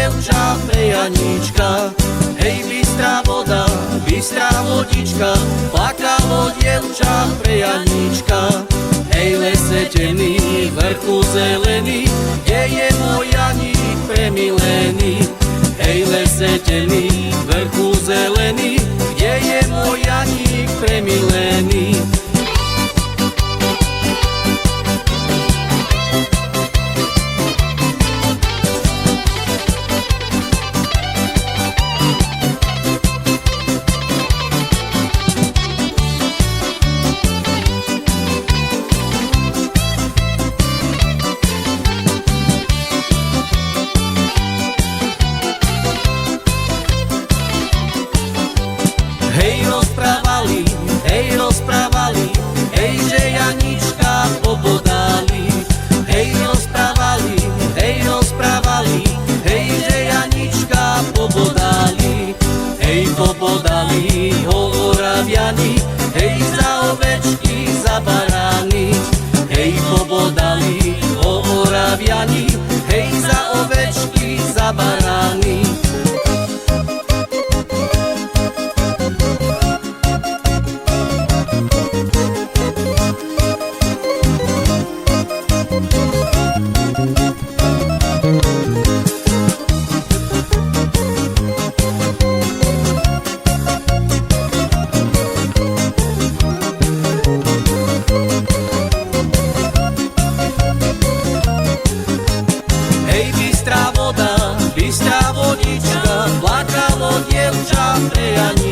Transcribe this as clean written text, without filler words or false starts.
dievča pre Janíčka. Hej, bystrá voda, bystrá vodička, plakalo dievča pre Janíčka. Hej, lese temný, vrchu zelený, kde je môj Janík premilený. Hej, lese temný, vrchu zelený, kde je môj Janík premilený. Rozprávali, hej, že Janíčka pobodali. Hej, rozprávali, hej, že Janíčka pobodali. Hej, pobodali ho Oraviani, hej, za ovečky, za barány. Hej, pobodali ho Oraviani, hej, za ovečky, za barány. Bystrá vodička, plakalo dievča pre Janíčka.